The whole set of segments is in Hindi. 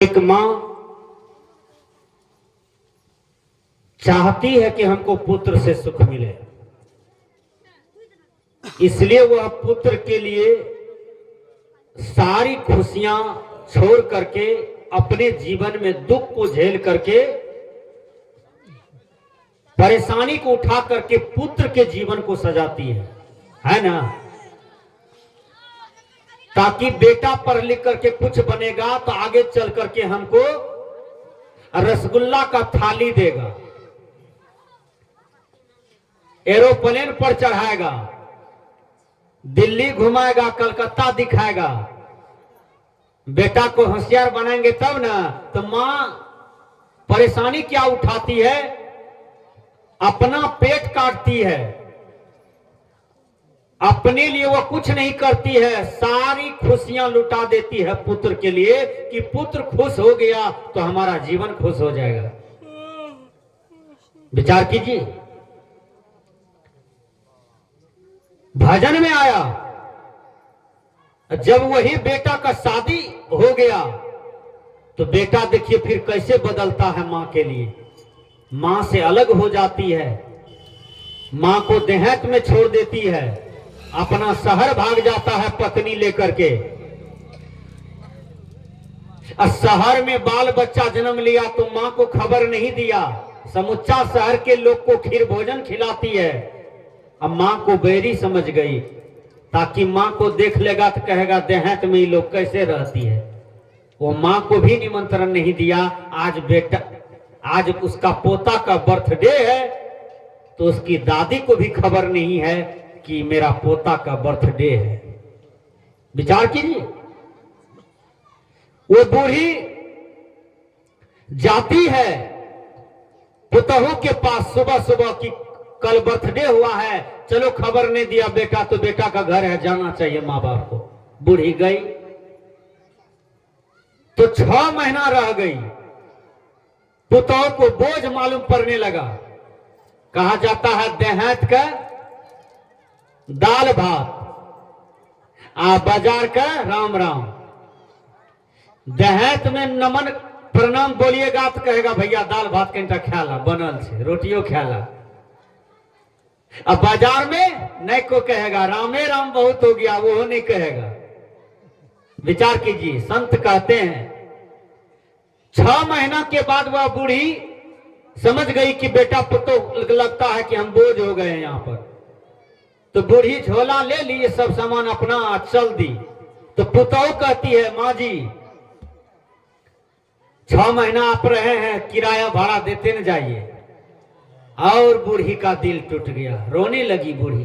एक माँ चाहती है कि हमको पुत्र से सुख मिले, इसलिए वह पुत्र के लिए सारी खुशियां छोड़ करके अपने जीवन में दुख को झेल करके परेशानी को उठा करके पुत्र के जीवन को सजाती है ना। ताकि बेटा पढ़ लिख करके कुछ बनेगा तो आगे चल करके हमको रसगुल्ला का थाली देगा, एरोप्लेन पर चढ़ाएगा, दिल्ली घुमाएगा, कलकत्ता दिखाएगा। बेटा को होशियार बनाएंगे तब ना। तो मां परेशानी क्या उठाती है, अपना पेट काटती है, अपने लिए वो कुछ नहीं करती है, सारी खुशियां लुटा देती है पुत्र के लिए कि पुत्र खुश हो गया तो हमारा जीवन खुश हो जाएगा। विचार कीजिए, भजन में आया जब वही बेटा का शादी हो गया तो बेटा देखिए फिर कैसे बदलता है मां के लिए। मां से अलग हो जाती है, मां को देहात में छोड़ देती है, अपना शहर भाग जाता है पत्नी लेकर के। शहर में बाल बच्चा जन्म लिया तो मां को खबर नहीं दिया, समुच्चा शहर के लोग को खीर भोजन खिलाती है। अब मां को बैरी समझ गई, ताकि मां को देख लेगा तो कहेगा देहात में ये लोग कैसे रहती है। वो मां को भी निमंत्रण नहीं दिया। आज उसका पोता का बर्थडे है तो उसकी दादी को भी खबर नहीं है कि मेरा पोता का बर्थडे है। विचार कीजिए, वो बूढ़ी जाती है पुतहू के पास सुबह सुबह की कल बर्थडे हुआ है, चलो खबर नहीं दिया बेटा तो बेटा का घर है, जाना चाहिए मां बाप को। बूढ़ी गई तो 6 महीना रह गई, पुतहू को बोझ मालूम पड़ने लगा। कहा जाता है देहात का दाल भात बाजार का राम राम। देहात में नमन प्रणाम बोलिएगा तो कहेगा भैया दाल भात कहीं ख्याला बनल से, रोटियों ख्याला। अब बाजार में नहीं को कहेगा रामे राम बहुत हो गया, वो नहीं कहेगा। विचार कीजिए, संत कहते हैं 6 महीना के बाद वह बूढ़ी समझ गई कि बेटा पुतो लगता है कि हम बोझ हो गए हैं यहाँ पर। तो बूढ़ी झोला ले लिए, सब सामान अपना चल दी। तो पुतौ कहती है माँ जी 6 महीना आप रहे हैं, किराया भाड़ा देते न जाइए। और बूढ़ी का दिल टूट गया, रोने लगी। बूढ़ी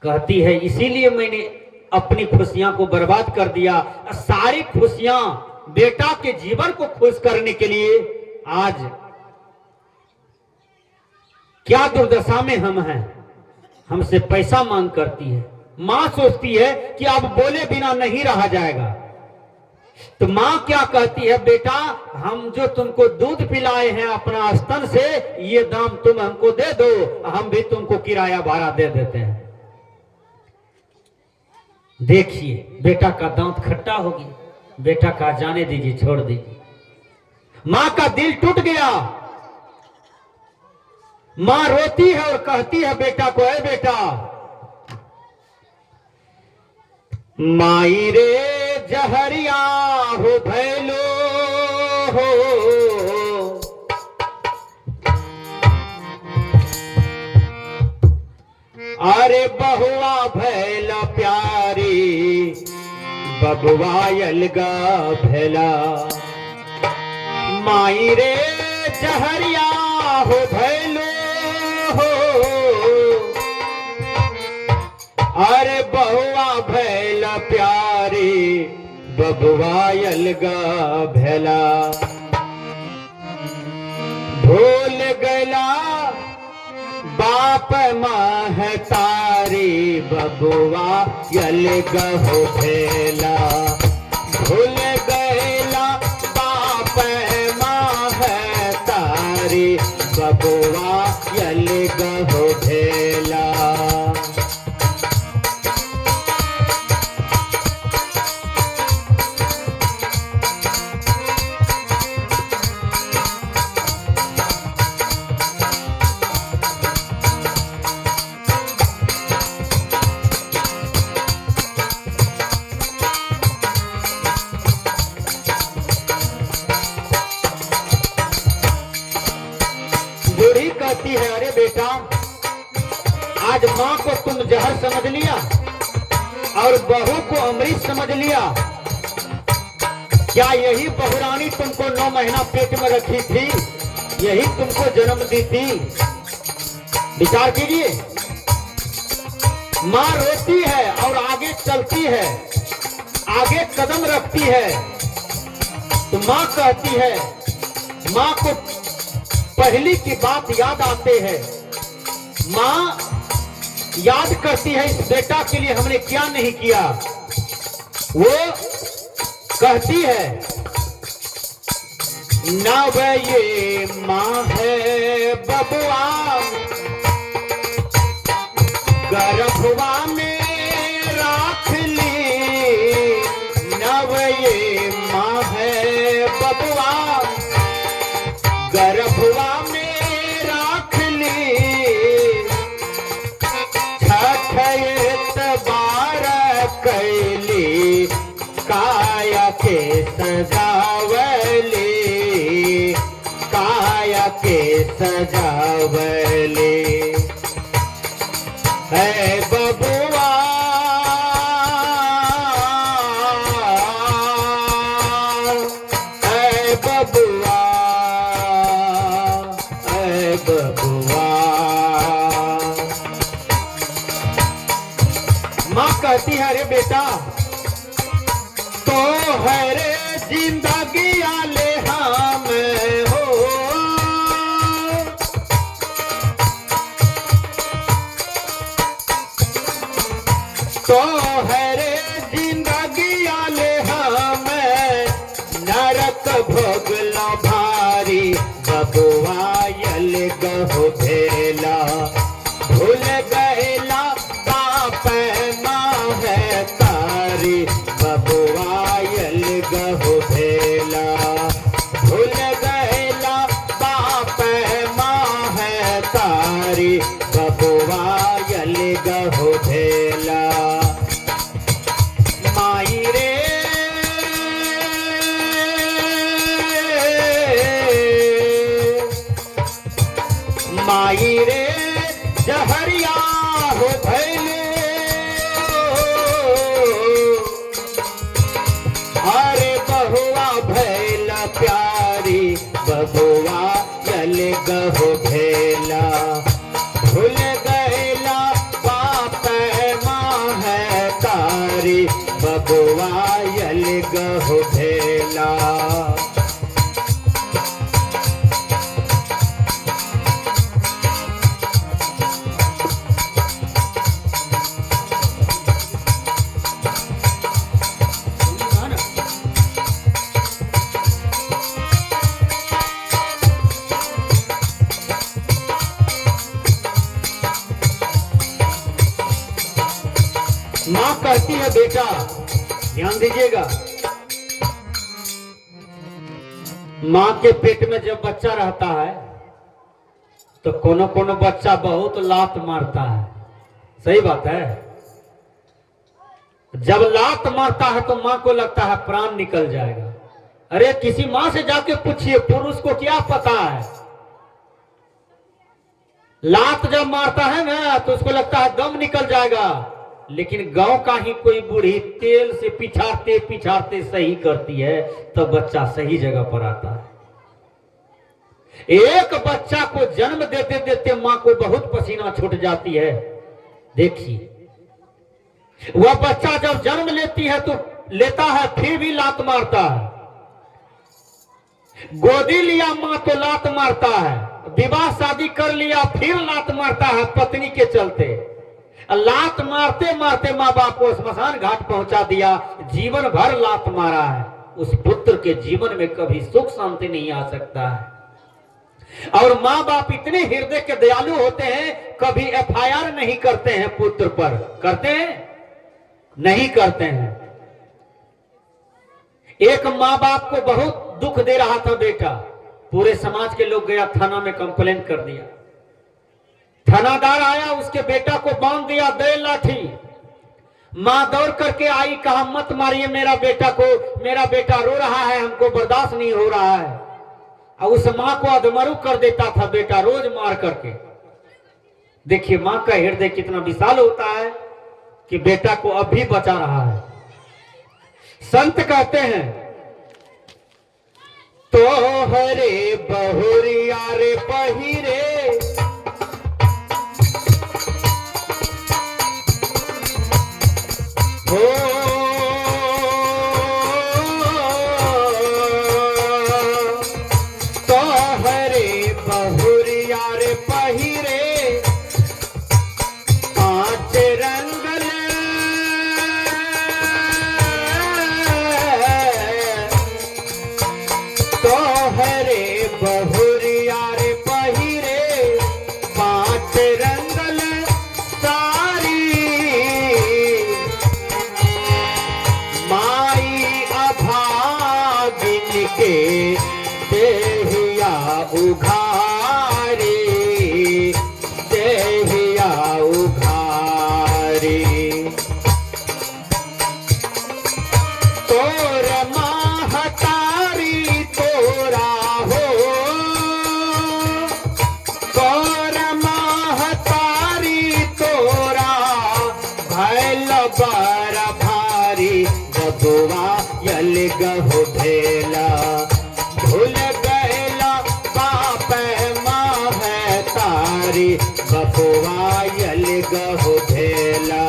कहती है इसीलिए मैंने अपनी खुशियां को बर्बाद कर दिया। सारी खुशियां बेटा के जीवन को खुश करने के लिए आज क्या दुर्दशा में हम हैं, हमसे पैसा मांग करती है। मां सोचती है कि अब बोले बिना नहीं रहा जाएगा। तो मां क्या कहती है, बेटा हम जो तुमको दूध पिलाए हैं अपना स्तन से, ये दाम तुम हमको दे दो, हम भी तुमको किराया भाड़ा दे देते हैं। देखिए बेटा का दांत खट्टा हो गया, बेटा का जाने दीजिए, छोड़ दीजिए। मां का दिल टूट गया। मां रोती है और कहती है बेटा को, ऐ बेटा माई रे जहरिया हो भैलो हो, अरे बहुआ भैला प्यारी बबुआ अलगा भैला। माई रे जहरिया हो भैलो हो, अरे बहुआ भैला प्यारी बबुआ अलगा भैला। भूल गला बाप माँ है तारी बबुआ अलगा हो भैला। भूल गला बाप माँ है तारी बबुआ अलगा हो भैला। कहती है, अरे बेटा, आज माँ को तुम जहर समझ लिया और बहू को अमृत समझ लिया। क्या यही बहुरानी तुमको 9 महीना पेट में रखी थी? यही तुमको जन्म दी थी? विचार कीजिए। माँ रोती है और आगे चलती है, आगे कदम रखती है, तो माँ कहती है, माँ को पहली की बात याद आते हैं। माँ याद करती है, इस बेटा के लिए हमने क्या नहीं किया। वो कहती है, नव ये माँ है बबुआ, गर्भवा में राख ली। नव ये माँ है बबुआ, गर्भवा में राख ली। छठ बार कैली, काया के सजावली, काया के सजावली। है बबुआ है बबुआ है बबुआ। माँ कहती है, अरे बेटा, तो है रे जिंदगी आले हम हो, तो है रे जिंदगी आले हम, नरक भोगला भारी, बबुआ यल गहो भेला। भूल गैला बाप माँ है तारी, बबुआ यल गहो भेला। भूल गैला बाप माँ है तारी, बबुआ यल गहो भेला। माई रे माई रे जहरिया हो भैले, अरे बहुआ भैला प्यारी, बबुआ यल गहो भेला। भूल गैला बाप माँ है तारी, बबुआ यल गहो भेला। माँ कहती है, बेटा ध्यान दीजिएगा, माँ के पेट में जब बच्चा रहता है तो कोनो कोनो बच्चा बहुत लात मारता है। सही बात है। जब लात मारता है तो माँ को लगता है प्राण निकल जाएगा। अरे किसी माँ से जाके पूछिए, पुरुष को क्या पता है, लात जब मारता है ना तो उसको लगता है दम निकल जाएगा। लेकिन गांव का ही कोई बूढ़ी तेल से पिछाड़ते पिछाड़ते सही करती है तो बच्चा सही जगह पर आता है। एक बच्चा को जन्म देते देते मां को बहुत पसीना छूट जाती है। देखिए, वह बच्चा जब जन्म लेता है फिर भी लात मारता है। गोदी लिया मां तो लात मारता है, विवाह शादी कर लिया फिर लात मारता है पत्नी के चलते। लात मारते मारते माँ बाप को स्मशान घाट पहुंचा दिया, जीवन भर लात मारा है। उस पुत्र के जीवन में कभी सुख शांति नहीं आ सकता है। और माँ बाप इतने हृदय के दयालु होते हैं, कभी एफआईआर नहीं करते हैं पुत्र पर। करते हैं? नहीं करते हैं। एक माँ बाप को बहुत दुख दे रहा था बेटा, पूरे समाज के लोग गया थाना में कंप्लेंट कर दिया। थानादार आया, उसके बेटा को बांध दिया दे लाठी। मां दौड़ करके आई, कहा मत मारिए मेरा बेटा को, मेरा बेटा रो रहा है, हमको बर्दाश्त नहीं हो रहा है। और उस मां को अधमरू कर देता था बेटा रोज मार करके। देखिए माँ का हृदय कितना विशाल होता है कि बेटा को अब भी बचा रहा है। संत कहते हैं तो हरे बहुरिया रे पहिरे हो तो हरे बहुरिया रे पहिरे पांच रंगल तो हरे बहुरिया रे पहिरे पांच रंगल सारी माई अभागिन के देहिया उघारी देहिया उघारी तोर महतारी तोरा हो तोर महतारी तोरा भैल बर भारी बबुआ यल गहो भेला भूल गैला बाप माँ है तारी बबुआ यल गहो भेला।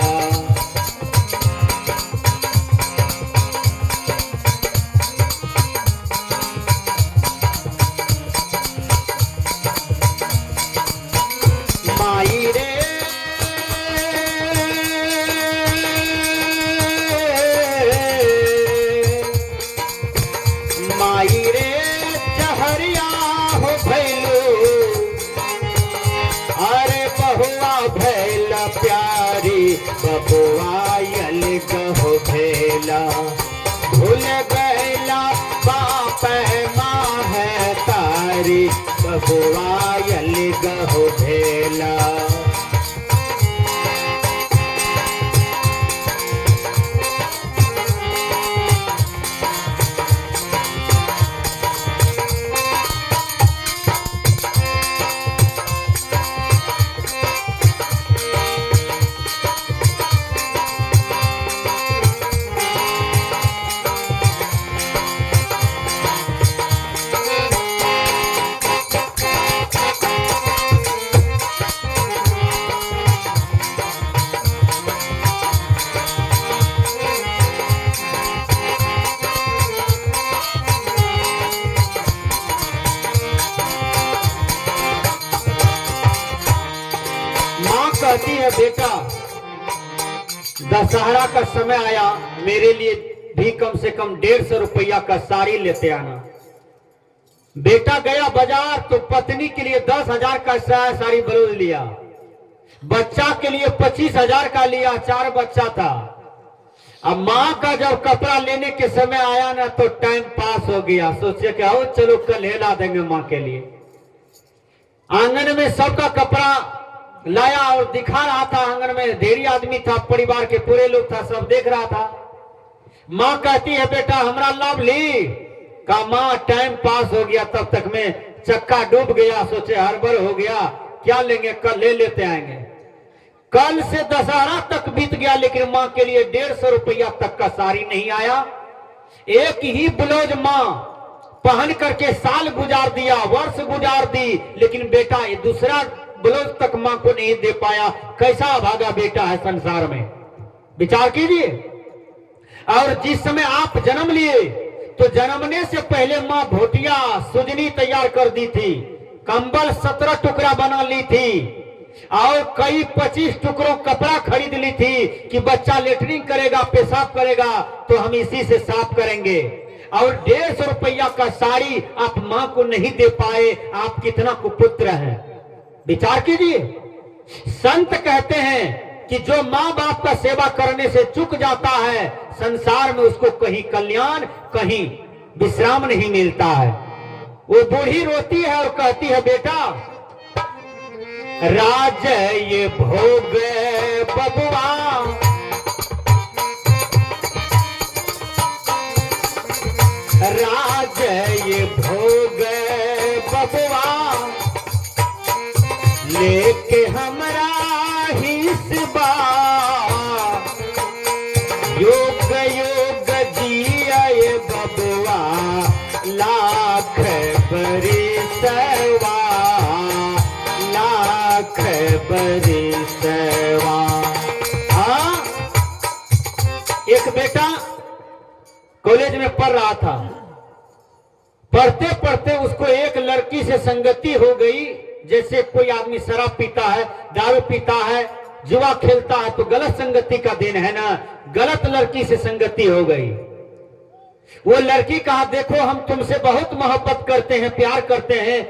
माई रे माई रे चहरिया हो भैलू अरे बहुआ भैल प्यारी बबुआ यल गहो भेला भूल गैला बाप माँ है तारी बबुआ यल गहो भेला। माँ कहती है बेटा दशहरा का समय आया मेरे लिए भी कम से कम 150 रुपया का साड़ी लेते आना। बेटा गया बाजार तो पत्नी के लिए 10,000 का साड़ी ब्लाउज लिया, बच्चा के लिए 25,000 का लिया, 4 बच्चा था। अब माँ का जब कपड़ा लेने के समय आया ना तो टाइम पास हो गया, सोचे कि आओ चलो कल हेला देंगे माँ के लिए। आंगन में सबका कपड़ा लाया और दिखा रहा था, आंगन में ढेरी आदमी था, परिवार के पूरे लोग था, सब देख रहा था। माँ कहती है बेटा हमरा लाभ ली का माँ टाइम पास हो गया, तब तक में चक्का डूब गया, सोचे हड़बड़ हो गया, क्या लेंगे कल ले लेते आएंगे। कल से दशहरा तक बीत गया लेकिन माँ के लिए 150 रुपया तक का साड़ी नहीं आया। एक ही ब्लाउज माँ पहन करके साल गुजार दिया, वर्ष गुजार दी, लेकिन बेटा ये दूसरा ब्लाउज तक माँ को नहीं दे पाया। कैसा भागा बेटा है संसार में, विचार कीजिए। और जिस समय आप जन्म लिए तो जन्मने से पहले माँ भोटिया सुजनी तैयार कर दी थी, कंबल 17 टुकड़ा बना ली थी और कई 25 टुकड़ों कपड़ा खरीद ली थी कि बच्चा लेटरिन करेगा, पेशाब करेगा तो हम इसी से साफ करेंगे। और 150 रुपया का साड़ी आप माँ को नहीं दे पाए, आप कितना कुपुत्र हैं, विचार कीजिए। संत कहते हैं कि जो माँ बाप का सेवा करने से चूक जाता है संसार में उसको कहीं कल्याण कहीं विश्राम नहीं मिलता है। वो बूढ़ी रोती है और कहती है बेटा राज ये भोग बबुआ, राज ये भोग बबुआ लेके हमरा लाख बरिसवा, लाख बरिसवा। हाँ, एक बेटा कॉलेज में पढ़ रहा था। पढ़ते पढ़ते उसको एक लड़की से संगति हो गई। जैसे कोई आदमी शराब पीता है, दारू पीता है, जुआ खेलता है, तो गलत संगति का दिन है ना। गलत लड़की से संगति हो गई। वो लड़की कहा, देखो हम तुमसे बहुत मोहब्बत करते हैं, प्यार करते हैं,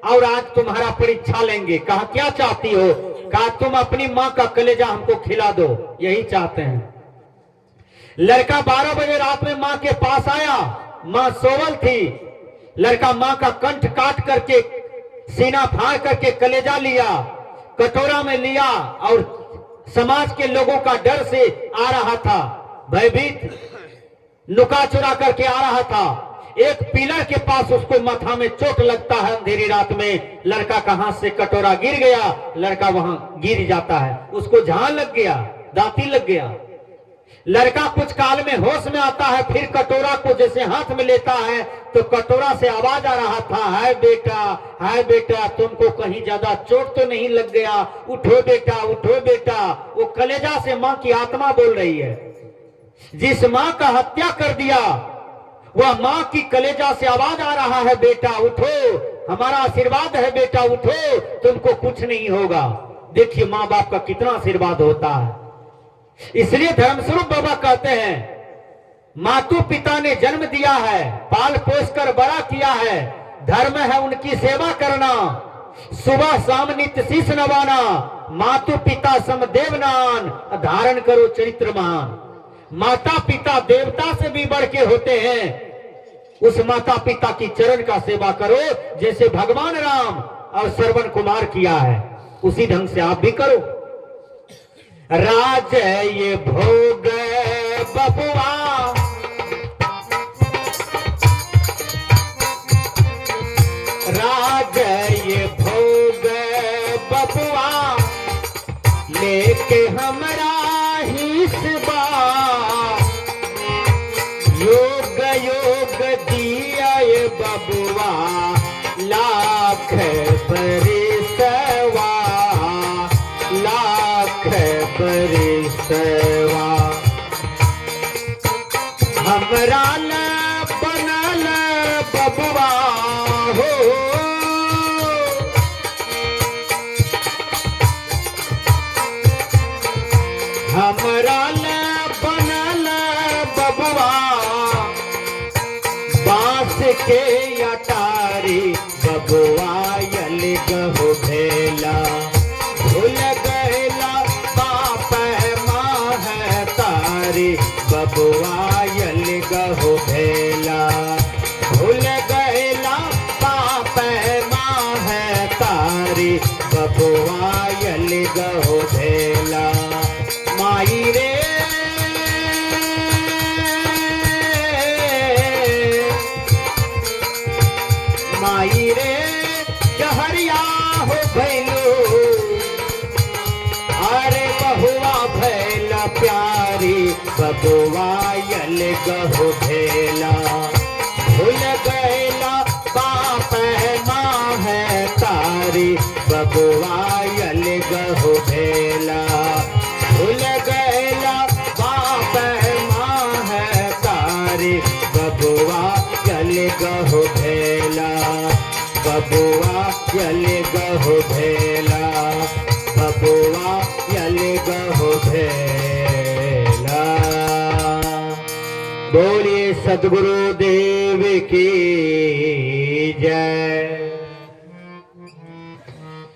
और आज तुम्हारा परीक्षा लेंगे। कहा क्या चाहती हो? कहा तुम अपनी माँ का कलेजा हमको खिला दो, यही चाहते हैं। लड़का 12 बजे रात में माँ के पास आया। माँ सोवल थी। लड़का माँ का कंठ काट करके, सीना फाड़ करके कलेजा लिया, कटोरा में लिया, और समाज के लोगों का डर से आ रहा था, भयभीत, नुका चुरा करके आ रहा था। एक पिलर के पास उसको माथा में चोट लगता है अंधेरी रात में। लड़का का हाथ से कटोरा गिर गया। लड़का वहां गिर जाता है, उसको झां लग गया, दांती लग गया। लड़का कुछ काल में होश में आता है, फिर कटोरा को जैसे हाथ में लेता है तो कटोरा से आवाज आ रहा था, हाय बेटा, तुमको कहीं ज्यादा चोट तो नहीं लग गया? उठो बेटा, उठो बेटा। वो कलेजा से माँ की आत्मा बोल रही है। जिस माँ का हत्या कर दिया, वह माँ की कलेजा से आवाज आ रहा है, बेटा उठो, हमारा आशीर्वाद है, बेटा उठो, तुमको कुछ नहीं होगा। देखिए माँ बाप का कितना आशीर्वाद होता है। इसलिए धर्मस्वरूप बाबा कहते हैं, मातु पिता ने जन्म दिया है, पाल पोस कर बड़ा किया है, धर्म है उनकी सेवा करना, सुबह शाम नित्य शीश नवाना, मातु पिता समदेव नान, धारण करो चरित्र महान। माता पिता देवता से भी बढ़ के होते हैं। उस माता पिता की चरण का सेवा करो, जैसे भगवान राम और श्रवण कुमार किया है, उसी ढंग से आप भी करो। राज ये भोग बबुआ, राज ये भोग बबुआ, लेके हमरा हिस्सा, योग योग दिया ये बबुआ, लाख बरिसवा, लाख बरिसवा। हमरा ल बनल बबुआ हो, हमरा ल बनल बबुआ, बांस के अटारी बबुआ यल गहो भेला, भूल गैला बाप माँ है तारी, बबुआ यल गहो भेला, भूल गैला बाप माँ है तारी, बबुआ यल गहो भेला। माई रे माई रे जहरिया हो भैलो, अरे बहुआ भैला प्यारी, बबुआ यल गहो भेला, भूल गैला बाप माँ है तारी, बबुआ यल गहो भेला, भूल गैला बाप माँ है तारी, बबुआ यल गहो भेला, बबुआ यल गहो भेला, बबुआ यल गहो भेला। बोलिए सद्गुरु देव की जय।